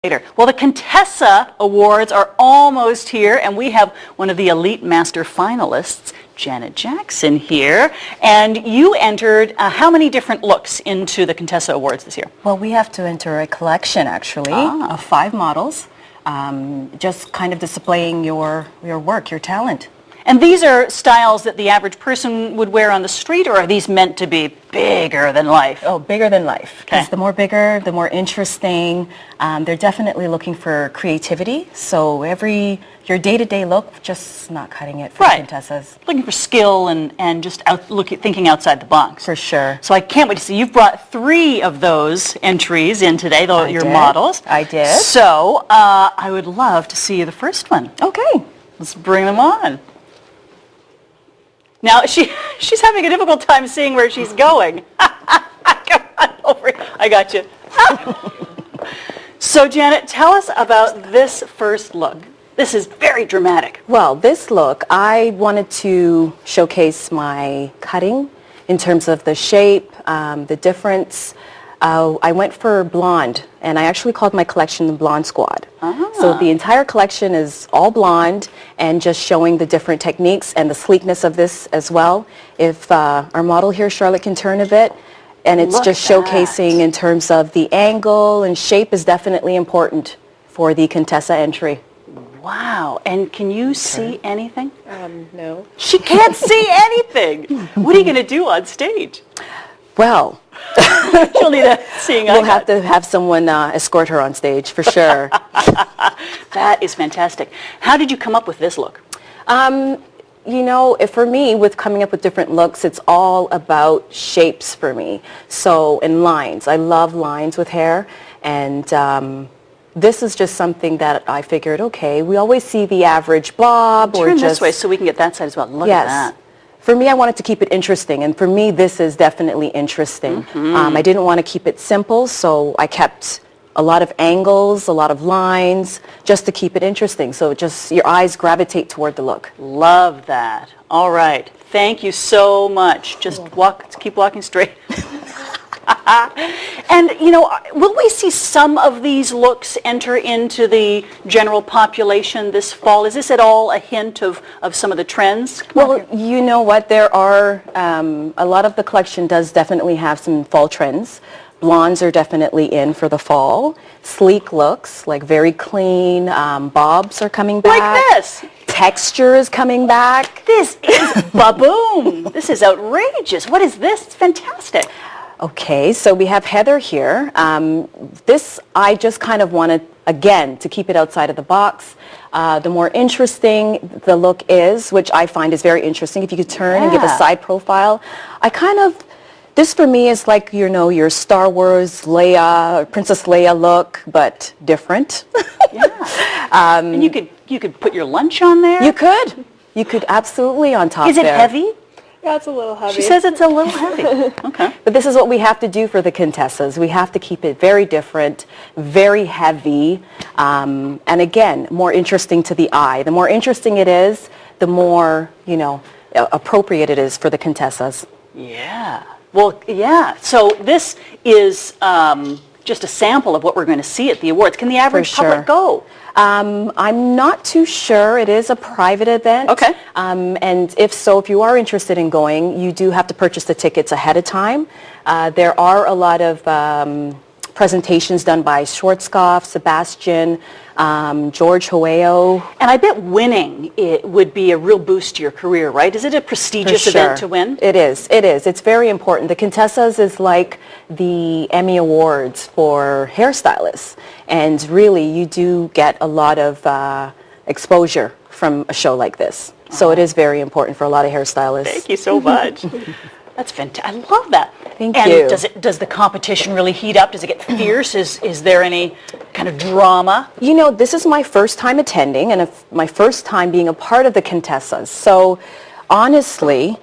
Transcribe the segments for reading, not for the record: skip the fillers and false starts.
Later. Well, the Contessa Awards are almost here, and we have one of the Elite Master finalists, Janet Jackson, here. And you entered how many different looks into the Contessa Awards this year? Well, we have to enter a collection, actually, of 5 models, just kind of displaying your work, your talent. And these are styles that the average person would wear on the street, or are these meant to be bigger than life? Oh, bigger than life. Okay. Because the more bigger, the more interesting. They're definitely looking for creativity. So your day-to-day look, just not cutting it for Contessas. Looking for skill and just thinking outside the box. For sure. So I can't wait to see. You've brought 3 of those entries in today, your models. I did. So I would love to see the first one. Okay. Let's bring them on. Now, she's having a difficult time seeing where she's going. Come on over here. I got you. So, Janet, tell us about this first look. This is very dramatic. Well, this look, I wanted to showcase my cutting in terms of the shape, the difference. I went for blonde, and I actually called my collection the Blonde Squad. So the entire collection is all blonde and just showing the different techniques and the sleekness of this as well. If our model here, Charlotte, can turn a bit, and it's just showcasing in terms of the angle and shape is definitely important for the Contessa entry. Wow. And can you see anything? No. She can't see anything. What are you going to do on stage? Well, she'll need a seeing eye. We'll have to have someone escort her on stage for sure. That is fantastic. How did you come up with this look? You know, for me, with coming up with different looks, it's all about shapes for me. So, and lines. I love lines with hair, and this is just something that I figured, okay, we always see the average bob or Turn just this way so we can get that side as well. Look at that. For me, I wanted to keep it interesting, and for me, this is definitely interesting. I didn't want to keep it simple, so I kept a lot of angles, a lot of lines, just to keep it interesting. So just your eyes gravitate toward the look. Love that. All right. Thank you so much. Just keep walking straight. And, you know, will we see some of these looks enter into the general population this fall? Is this at all a hint of some of the trends? Well, you know what, there are, a lot of the collection does definitely have some fall trends. Blondes are definitely in for the fall. Sleek looks, like very clean, bobs are coming back. Like this. Texture is coming back. This is baboom. This is outrageous. What is this? It's fantastic. Okay, so we have Heather here. This, I just kind of wanted, again, to keep it outside of the box. The more interesting the look is, which I find is very interesting, if you could turn and give a side profile, this for me is like, you know, your Star Wars Leia, Princess Leia look, but different. And you could put your lunch on there? You could. You could absolutely on top there. Is it heavy? Yeah, it's a little heavy. She says it's a little heavy. Okay. But this is what we have to do for the Contessas. We have to keep it very different, very heavy, and again, more interesting to the eye. The more interesting it is, the more, you know, appropriate it is for the Contessas. Yeah. Well, yeah. So this is just a sample of what we're going to see at the awards. Can the average public go? I'm not too sure. It is a private event. Okay. And if you are interested in going, you do have to purchase the tickets ahead of time. There are a lot of presentations done by Schwarzkopf, Sebastian, George Hoeo. And I bet winning it would be a real boost to your career, right? Is it a prestigious event to win? It is. It is. It's very important. The Contessas is like the Emmy Awards for hairstylists. And really, you do get a lot of exposure from a show like this. So it is very important for a lot of hairstylists. Thank you so much. That's fantastic. I love that. Thank you. And does the competition really heat up? Does it get fierce? Is there any kind of drama? You know, this is my first time attending and my first time being a part of the Contessas. So honestly,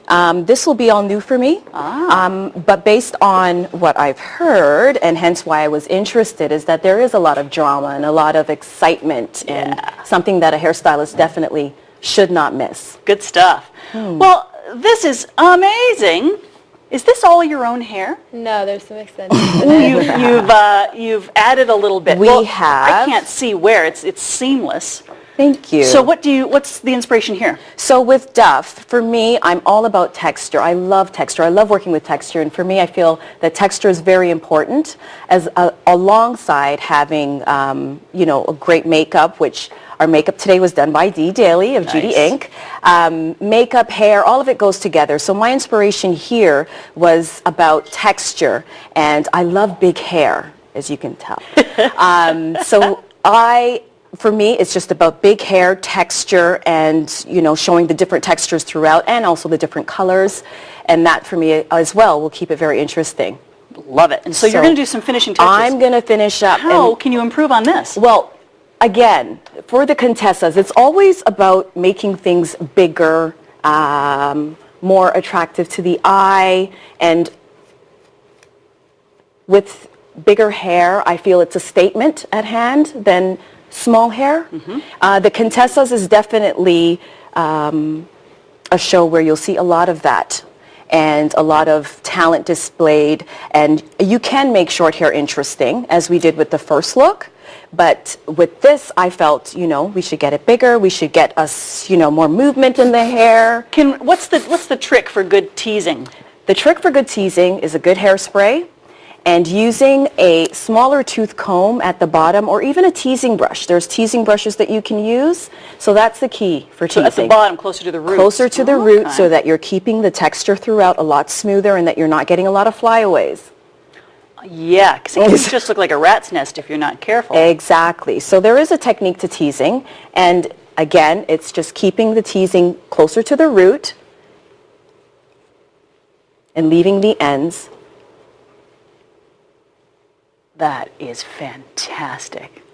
this will be all new for me. But based on what I've heard, and hence why I was interested, is that there is a lot of drama and a lot of excitement and something that a hairstylist definitely should not miss. Good stuff. Well, this is amazing. Is this all your own hair? No, there's some extensions in it. You've added a little bit. We I have. can't see where. It's seamless. Thank you. So what's the inspiration here? So with Duff, for me, I'm all about texture. I love texture. I love working with texture. And for me, I feel that texture is very important alongside having, a great makeup, which our makeup today was done by Dee Daly of Judy Inc. Makeup, hair, all of it goes together. So my inspiration here was about texture. And I love big hair, as you can tell. For me, it's just about big hair, texture, and, showing the different textures throughout and also the different colors. And that, for me, as well, will keep it very interesting. Love it. And so you're going to do some finishing touches. I'm going to finish up. How can you improve on this? Well, again, for the Contessas, it's always about making things bigger, more attractive to the eye. And with bigger hair, I feel it's a statement at hand than small hair. The Contessas is definitely a show where you'll see a lot of that and a lot of talent displayed, and you can make short hair interesting, as we did with the first look. But with this, I felt, we should get it bigger. We should get us, more movement in the hair. What's the trick for good teasing? The trick for good teasing is a good hairspray and using a smaller tooth comb at the bottom, or even a teasing brush. There's teasing brushes that you can use. So that's the key for teasing. So at the bottom, closer to the root. Closer to the root, so that you're keeping the texture throughout a lot smoother and that you're not getting a lot of flyaways. Yeah, because it can just look like a rat's nest if you're not careful. Exactly. So there is a technique to teasing. And again, it's just keeping the teasing closer to the root and leaving the ends. That is fantastic.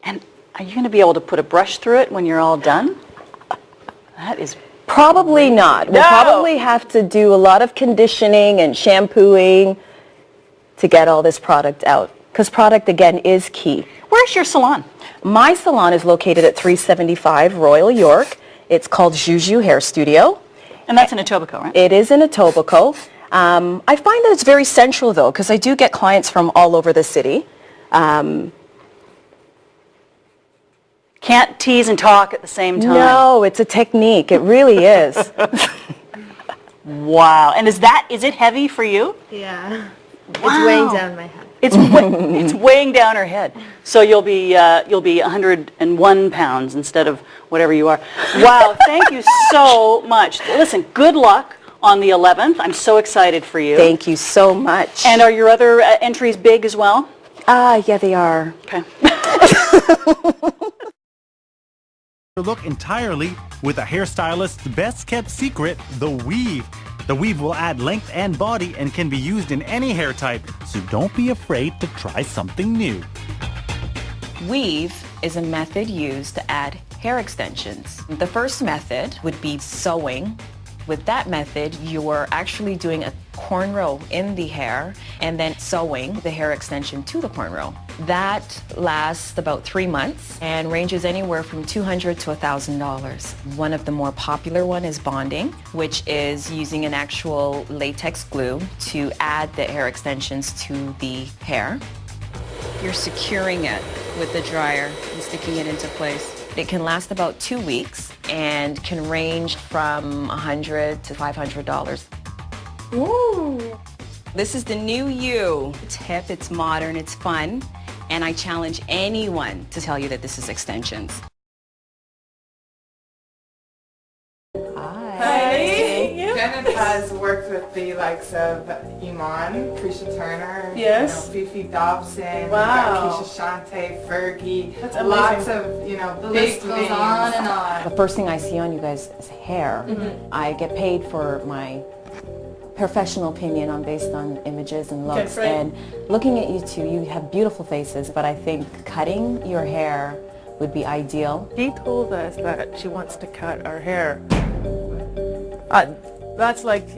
And are you going to be able to put a brush through it when you're all done? That is probably not. We'll probably have to do a lot of conditioning and shampooing to get all this product out, because product, again, is key. Where's your salon? My salon is located at 375 Royal York. It's called Juju Hair Studio. And that's in Etobicoke, right? It is in Etobicoke. I find that it's very central, though, because I do get clients from all over the city. Can't tease and talk at the same time. No, it's a technique. It really is. Wow. And is it heavy for you? Yeah. Wow. It's weighing down my head. It's weighing down her head. So you'll be 101 pounds instead of whatever you are. Wow. Thank you so much. Listen, good luck on the 11th. I'm so excited for you. Thank you so much. And are your other entries big as well? Yeah, they are. Okay. Look entirely with a hairstylist's best-kept secret, the weave. The weave will add length and body and can be used in any hair type, so don't be afraid to try something new. Weave is a method used to add hair extensions. The first method would be sewing. With that method, you are actually doing a cornrow in the hair and then sewing the hair extension to the cornrow. That lasts about 3 months and ranges anywhere from $200 to $1,000. One of the more popular one is bonding, which is using an actual latex glue to add the hair extensions to the hair. You're securing it with the dryer and sticking it into place. It can last about 2 weeks and can range from $100 to $500. Ooh. This is the new you. It's hip, it's modern, it's fun, and I challenge anyone to tell you that this is extensions. Janet has worked with the likes of Iman, Krisha Turner, Yes. Fifi Dobson, Wow. Keisha Shante, Fergie. That's amazing. Lots of, The big list goes names. on and on. The first thing I see on you guys is hair. I get paid for my professional opinion based on images and looks. right. And looking at you two, you have beautiful faces, but I think cutting your hair would be ideal. She told us that she wants to cut our hair. That's like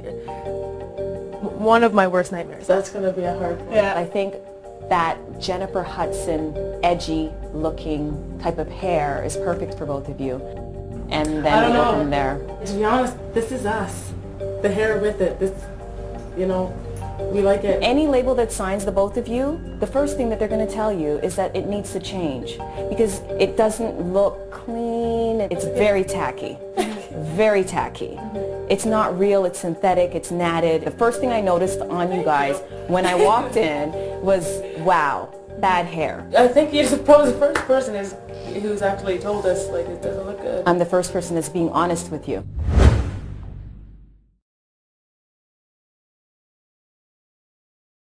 one of my worst nightmares. That's going to be a hard one. I think that Jennifer Hudson, edgy looking type of hair is perfect for both of you. And then we go from there. To be honest, this is us. the hair with it. This, you know, we like it. Any label that signs the both of you, the first thing that they're going to tell you is that it needs to change because it doesn't look clean. It's very tacky. Very tacky. It's not real, it's synthetic, it's natted. The first thing I noticed on you guys when I walked in was, wow, bad hair. I think you're supposed the first person is who's actually told us like it doesn't look good. I'm the first person that's being honest with you.